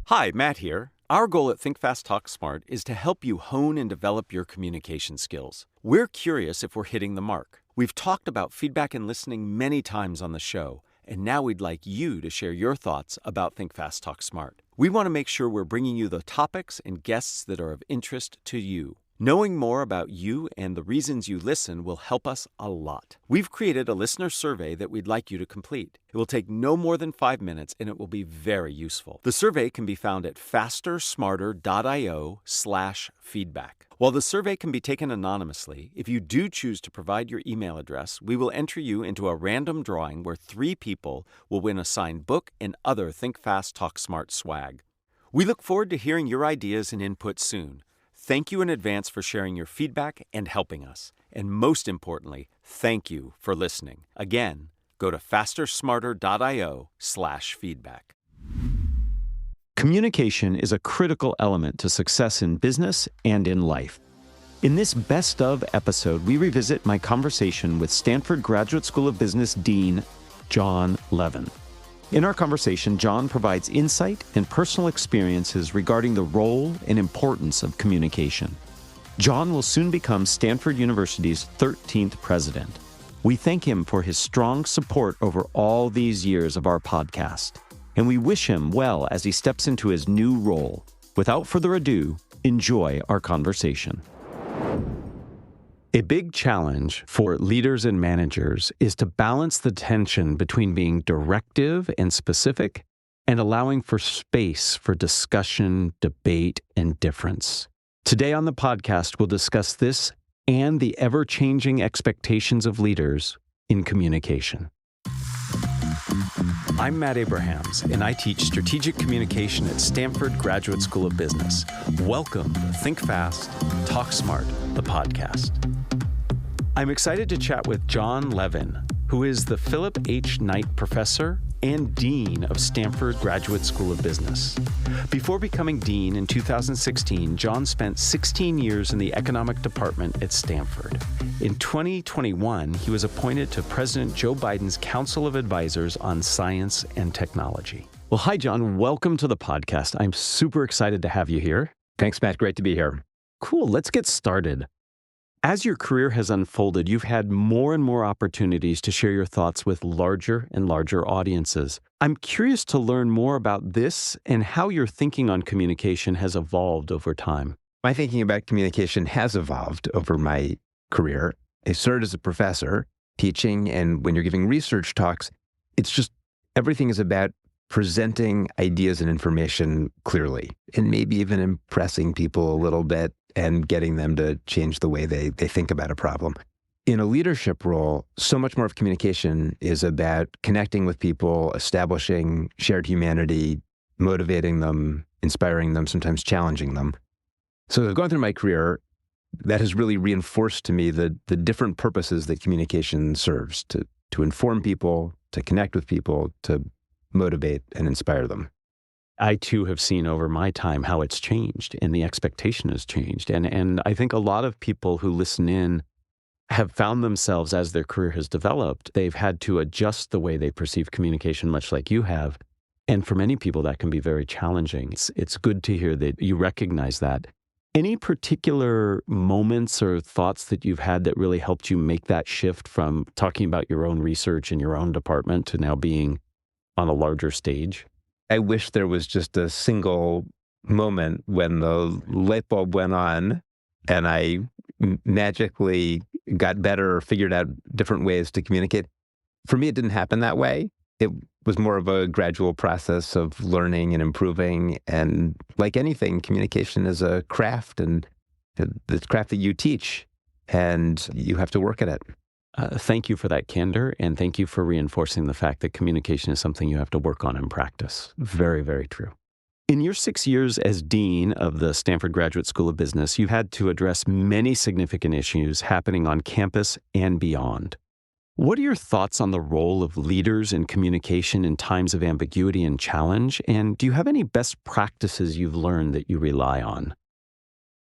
Hi, Matt here. Our goal at Think Fast, Talk Smart is to help you hone and develop your communication skills. We're curious if we're hitting the mark. We've talked about feedback and listening many times on the show, and now we'd like you to share your thoughts about Think Fast, Talk Smart. We want to make sure we're bringing you the topics and guests that are of interest to you. Knowing more about you and the reasons you listen will help us a lot. We've created a listener survey that we'd like you to complete. It will take no more than 5 minutes and it will be very useful. The survey can be found at fastersmarter.io/feedback. While the survey can be taken anonymously, if you do choose to provide your email address, we will enter you into a random drawing where 3 people will win a signed book and other Think Fast, Talk Smart swag. We look forward to hearing your ideas and input soon. Thank you in advance for sharing your feedback and helping us. And most importantly, thank you for listening. Again, go to fastersmarter.io/feedback. Communication is a critical element to success in business and in life. In this best of episode, we revisit my conversation with Stanford Graduate School of Business Dean John Levin. In our conversation, John provides insight and personal experiences regarding the role and importance of communication. John will soon become Stanford University's 13th president. We thank him for his strong support over all these years of our podcast, and we wish him well as he steps into his new role. Without further ado, enjoy our conversation. A big challenge for leaders and managers is to balance the tension between being directive and specific and allowing for space for discussion, debate, and difference. Today on the podcast, we'll discuss this and the ever-changing expectations of leaders in communication. I'm Matt Abrahams, and I teach strategic communication at Stanford Graduate School of Business. Welcome to Think Fast, Talk Smart, the podcast. I'm excited to chat with John Levin, who is the Philip H. Knight Professor and Dean of Stanford Graduate School of Business. Before becoming Dean in 2016, John spent 16 years in the economic department at Stanford. In 2021, he was appointed to President Joe Biden's Council of Advisors on Science and Technology. Well, hi, John. Welcome to the podcast. I'm super excited to have you here. Thanks, Matt. Great to be here. Cool. Let's get started. As your career has unfolded, you've had more and more opportunities to share your thoughts with larger and larger audiences. I'm curious to learn more about this and how your thinking on communication has evolved over time. My thinking about communication has evolved over my career. I started as a professor teaching, and when you're giving research talks, it's just everything is about presenting ideas and information clearly, and maybe even impressing people a little bit and getting them to change the way they think about a problem. In a leadership role, so much more of communication is about connecting with people, establishing shared humanity, motivating them, inspiring them, sometimes challenging them. So going through my career, that has really reinforced to me the different purposes that communication serves, to inform people, to connect with people, to motivate and inspire them. I, too, have seen over my time how it's changed and the expectation has changed. And I think a lot of people who listen in have found themselves, as their career has developed, they've had to adjust the way they perceive communication, much like you have. And for many people, that can be very challenging. It's good to hear that you recognize that. Any particular moments or thoughts that you've had that really helped you make that shift from talking about your own research in your own department to now being on a larger stage? I wish there was just a single moment when the light bulb went on and I magically got better or figured out different ways to communicate. For me, it didn't happen that way. It was more of a gradual process of learning and improving. And like anything, communication is a craft, and the craft that you teach, and you have to work at it. Thank you for that candor, and thank you for reinforcing the fact that communication is something you have to work on and practice. Very, very true. In your 6 years as Dean of the Stanford Graduate School of Business, you've had to address many significant issues happening on campus and beyond. What are your thoughts on the role of leaders in communication in times of ambiguity and challenge? And do you have any best practices you've learned that you rely on?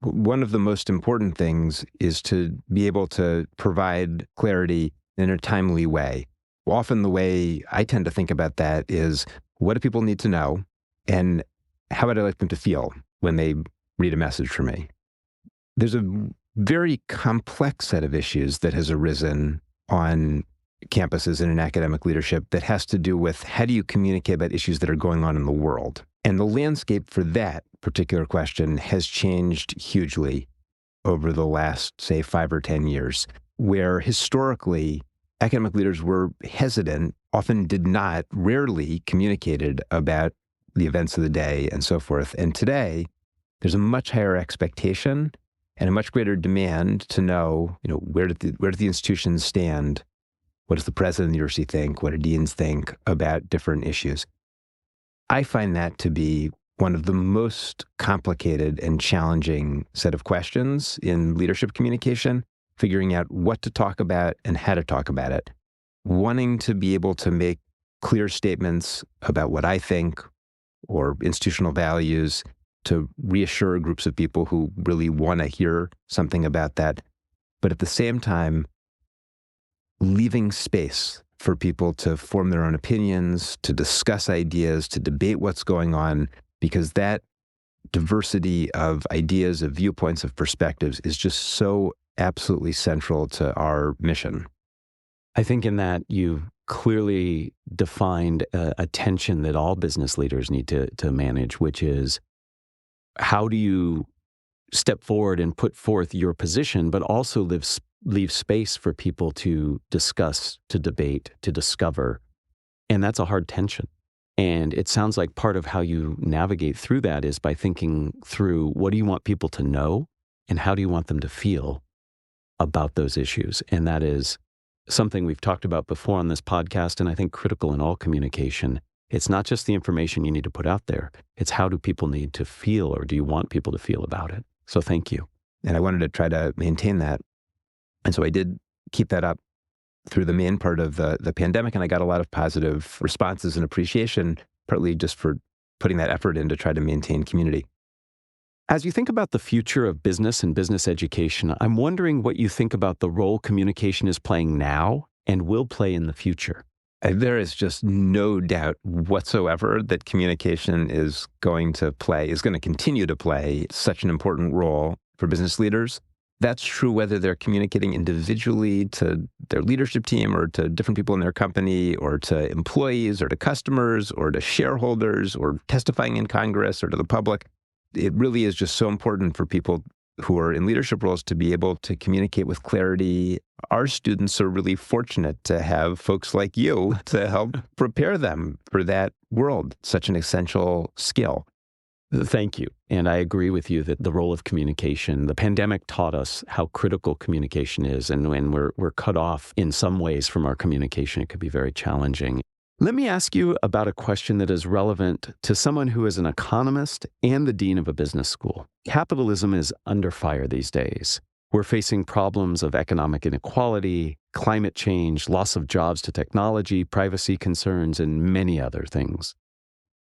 One of the most important things is to be able to provide clarity in a timely way. Often the way I tend to think about that is, what do people need to know? And how would I like them to feel when they read a message from me? There's a very complex set of issues that has arisen on campuses and in academic leadership that has to do with how do you communicate about issues that are going on in the world? And the landscape for that particular question has changed hugely over the last, say, 5 or 10 years, where historically academic leaders were hesitant, often did not, rarely communicated about the events of the day and so forth. And today, there's a much higher expectation and a much greater demand to know, where do the institutions stand? What does the president of the university think? What do deans think about different issues? I find that to be one of the most complicated and challenging set of questions in leadership communication, figuring out what to talk about and how to talk about it. Wanting to be able to make clear statements about what I think or institutional values to reassure groups of people who really want to hear something about that. But at the same time, leaving space for people to form their own opinions, to discuss ideas, to debate what's going on, because that diversity of ideas, of viewpoints, of perspectives is just so absolutely central to our mission. I think in that you've clearly defined a tension that all business leaders need to manage, which is how do you step forward and put forth your position, but also leave space for people to discuss, to debate, to discover. And that's a hard tension. And it sounds like part of how you navigate through that is by thinking through what do you want people to know and how do you want them to feel about those issues. And that is something we've talked about before on this podcast, and I think critical in all communication. It's not just the information you need to put out there. It's how do people need to feel, or do you want people to feel about it? So thank you. And I wanted to try to maintain that. And so I did keep that up through the main part of the pandemic, and I got a lot of positive responses and appreciation, partly just for putting that effort in to try to maintain community. As you think about the future of business and business education, I'm wondering what you think about the role communication is playing now and will play in the future. There is just no doubt whatsoever that communication is going to continue to play such an important role for business leaders. That's true whether they're communicating individually to their leadership team or to different people in their company or to employees or to customers or to shareholders or testifying in Congress or to the public. It really is just so important for people who are in leadership roles to be able to communicate with clarity. Our students are really fortunate to have folks like you to help prepare them for that world, such an essential skill. Thank you. And I agree with you that the role of communication, the pandemic taught us how critical communication is. And when we're cut off in some ways from our communication, it could be very challenging. Let me ask you about a question that is relevant to someone who is an economist and the dean of a business school. Capitalism is under fire these days. We're facing problems of economic inequality, climate change, loss of jobs to technology, privacy concerns, and many other things.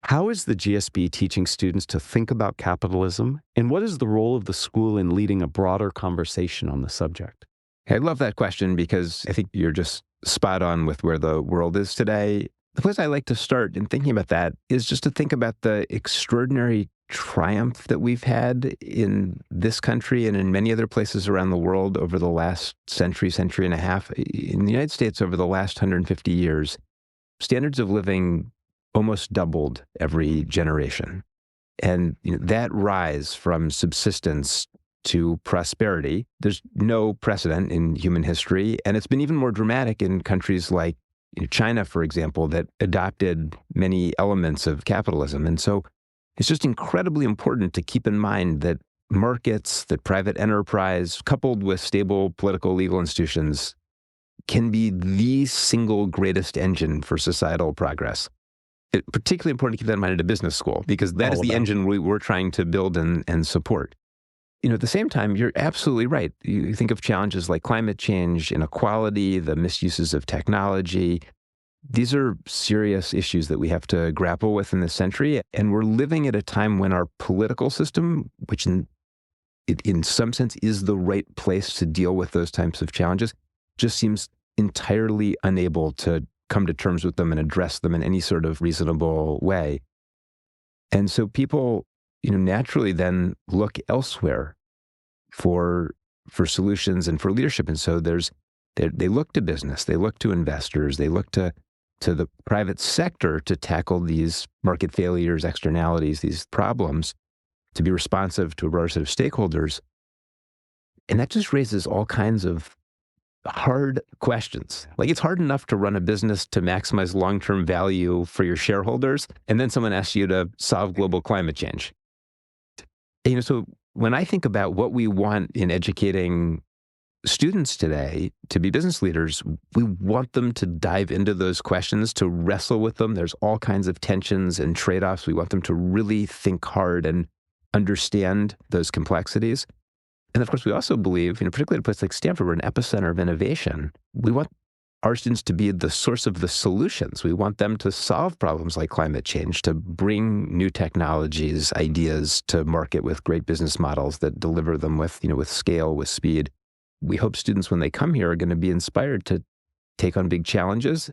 How is the GSB teaching students to think about capitalism, and what is the role of the school in leading a broader conversation on the subject? I love that question because I think you're just spot on with where the world is today. The place I like to start in thinking about that is just to think about the extraordinary triumph that we've had in this country and in many other places around the world over the last century and a half. In the United States, over the last 150 years, standards of living almost doubled every generation. And that rise from subsistence to prosperity, there's no precedent in human history. And it's been even more dramatic in countries like China, for example, that adopted many elements of capitalism. And so it's just incredibly important to keep in mind that markets, that private enterprise, coupled with stable political legal institutions, can be the single greatest engine for societal progress. It's particularly important to keep that in mind at a business school, because that is the engine we're trying to build and support. At the same time, you're absolutely right. You think of challenges like climate change, inequality, the misuses of technology. These are serious issues that we have to grapple with in this century. And we're living at a time when our political system, which in some sense is the right place to deal with those types of challenges, just seems entirely unable to come to terms with them and address them in any sort of reasonable way. And so people, naturally then look elsewhere for solutions and for leadership. And so they look to business, they look to investors, they look to the private sector to tackle these market failures, externalities, these problems, to be responsive to a broader set of stakeholders. And that just raises all kinds of hard questions. Like, it's hard enough to run a business to maximize long-term value for your shareholders, and then someone asks you to solve global climate change. So when I think about what we want in educating students today to be business leaders, we want them to dive into those questions, to wrestle with them. There's all kinds of tensions and trade-offs. We want them to really think hard and understand those complexities. And of course, we also believe, particularly at a place like Stanford, we're an epicenter of innovation. We want our students to be the source of the solutions. We want them to solve problems like climate change, to bring new technologies, ideas to market with great business models that deliver them with scale, with speed. We hope students, when they come here, are going to be inspired to take on big challenges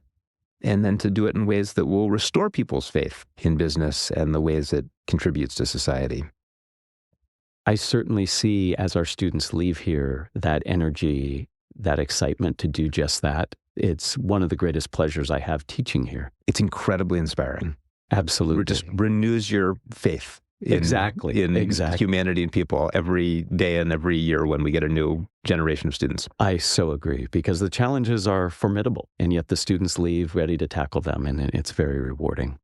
and then to do it in ways that will restore people's faith in business and the ways it contributes to society. I certainly see, as our students leave here, that energy, that excitement to do just that. It's one of the greatest pleasures I have teaching here. It's incredibly inspiring. Absolutely. It just renews your faith in humanity and people every day and every year when we get a new generation of students. I so agree, because the challenges are formidable, and yet the students leave ready to tackle them, and it's very rewarding.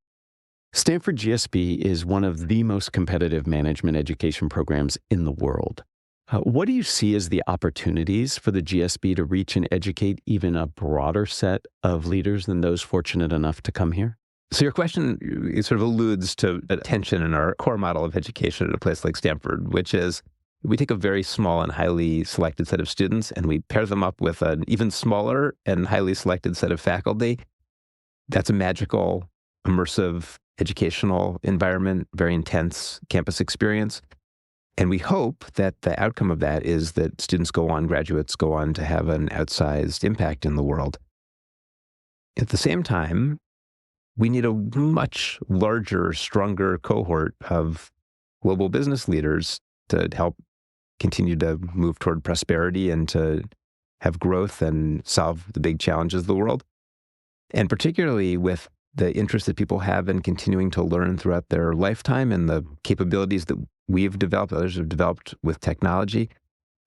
Stanford GSB is one of the most competitive management education programs in the world. What do you see as the opportunities for the GSB to reach and educate even a broader set of leaders than those fortunate enough to come here? So your question sort of alludes to a tension in our core model of education at a place like Stanford, which is we take a very small and highly selected set of students and we pair them up with an even smaller and highly selected set of faculty. That's a magical, immersive educational environment, very intense campus experience. And we hope that the outcome of that is that graduates go on to have an outsized impact in the world. At the same time, we need a much larger, stronger cohort of global business leaders to help continue to move toward prosperity and to have growth and solve the big challenges of the world. And particularly with the interest that people have in continuing to learn throughout their lifetime and the capabilities that we've developed, others have developed with technology.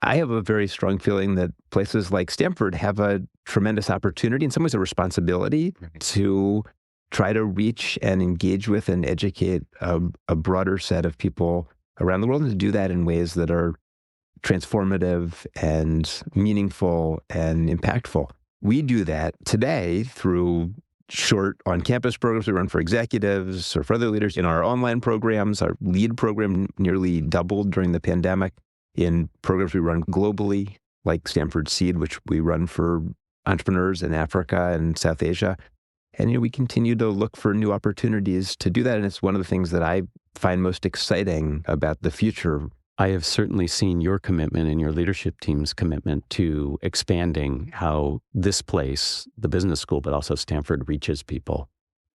I have a very strong feeling that places like Stanford have a tremendous opportunity, in some ways a responsibility, to try to reach and engage with and educate a broader set of people around the world, and to do that in ways that are transformative and meaningful and impactful. We do that today through short on-campus programs we run for executives or for other leaders. In our online programs, our LEAD program nearly doubled during the pandemic. In programs we run globally, like Stanford Seed, which we run for entrepreneurs in Africa and South Asia. And we continue to look for new opportunities to do that. And it's one of the things that I find most exciting about the future. I have certainly seen your commitment and your leadership team's commitment to expanding how this place, the business school, but also Stanford, reaches people.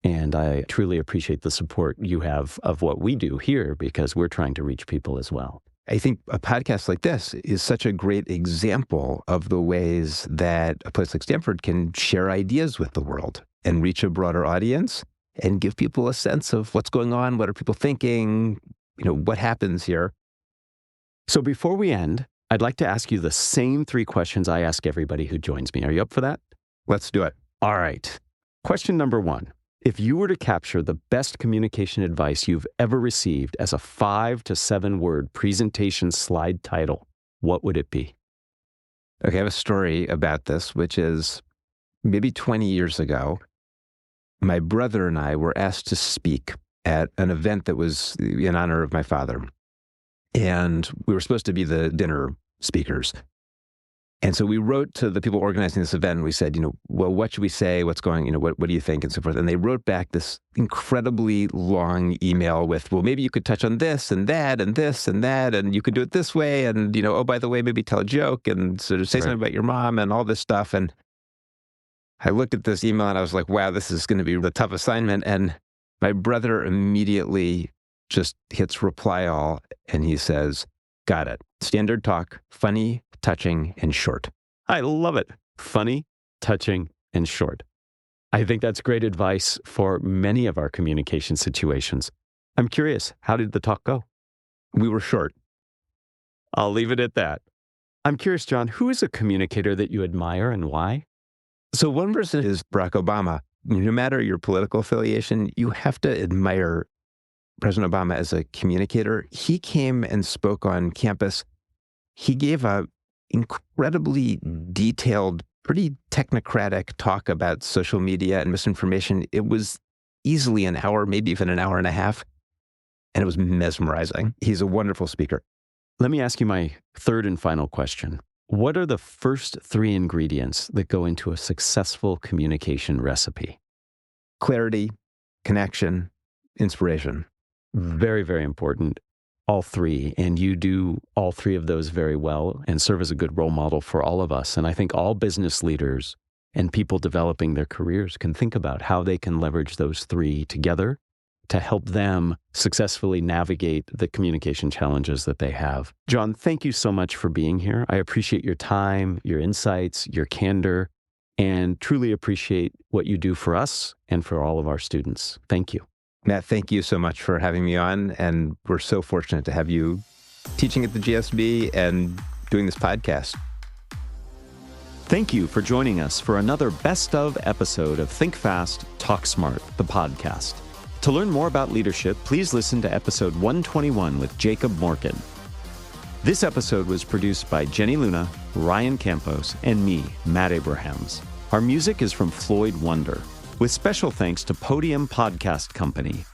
And I truly appreciate the support you have of what we do here, because we're trying to reach people as well. I think a podcast like this is such a great example of the ways that a place like Stanford can share ideas with the world and reach a broader audience and give people a sense of what's going on, what are people thinking, what happens here. So before we end, I'd like to ask you the same 3 questions I ask everybody who joins me. Are you up for that? Let's do it. All right. Question number 1. If you were to capture the best communication advice you've ever received as a 5 to 7 word presentation slide title, what would it be? Okay, I have a story about this, which is maybe 20 years ago, my brother and I were asked to speak at an event that was in honor of my father. And we were supposed to be the dinner speakers. And so we wrote to the people organizing this event and we said, well, what should we say? What's going, what do you think? And so forth. And they wrote back this incredibly long email with, well, maybe you could touch on this and that and this and that, and you could do it this way. And, oh, by the way, maybe tell a joke and sort of say something about your mom and all this stuff. And I looked at this email and I was like, wow, this is going to be the tough assignment. And my brother immediately just hits reply all, and he says, got it. Standard talk, funny, touching, and short. I love it. Funny, touching, and short. I think that's great advice for many of our communication situations. I'm curious, how did the talk go? We were short. I'll leave it at that. I'm curious, John, who is a communicator that you admire and why? So one person is Barack Obama. No matter your political affiliation, you have to admire President Obama as a communicator. He came and spoke on campus. He gave a incredibly detailed, pretty technocratic talk about social media and misinformation. It was easily an hour, maybe even an hour and a half, and it was mesmerizing. He's a wonderful speaker. Let me ask you my third and final question. What are the first three ingredients that go into a successful communication recipe? Clarity, connection, inspiration. Very, very important. All three. And you do all three of those very well and serve as a good role model for all of us. And I think all business leaders and people developing their careers can think about how they can leverage those three together to help them successfully navigate the communication challenges that they have. John, thank you so much for being here. I appreciate your time, your insights, your candor, and truly appreciate what you do for us and for all of our students. Thank you. Matt, thank you so much for having me on. And we're so fortunate to have you teaching at the GSB and doing this podcast. Thank you for joining us for another Best Of episode of Think Fast, Talk Smart, the podcast. To learn more about leadership, please listen to episode 121 with Jacob Morkin. This episode was produced by Jenny Luna, Ryan Campos, and me, Matt Abrahams. Our music is from Floyd Wonder, with special thanks to Podium Podcast Company.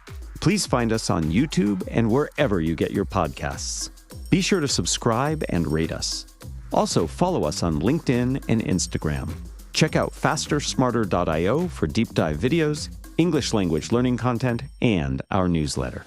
Please find us on YouTube and wherever you get your podcasts. Be sure to subscribe and rate us. Also, follow us on LinkedIn and Instagram. Check out fastersmarter.io for deep dive videos, English language learning content, and our newsletter.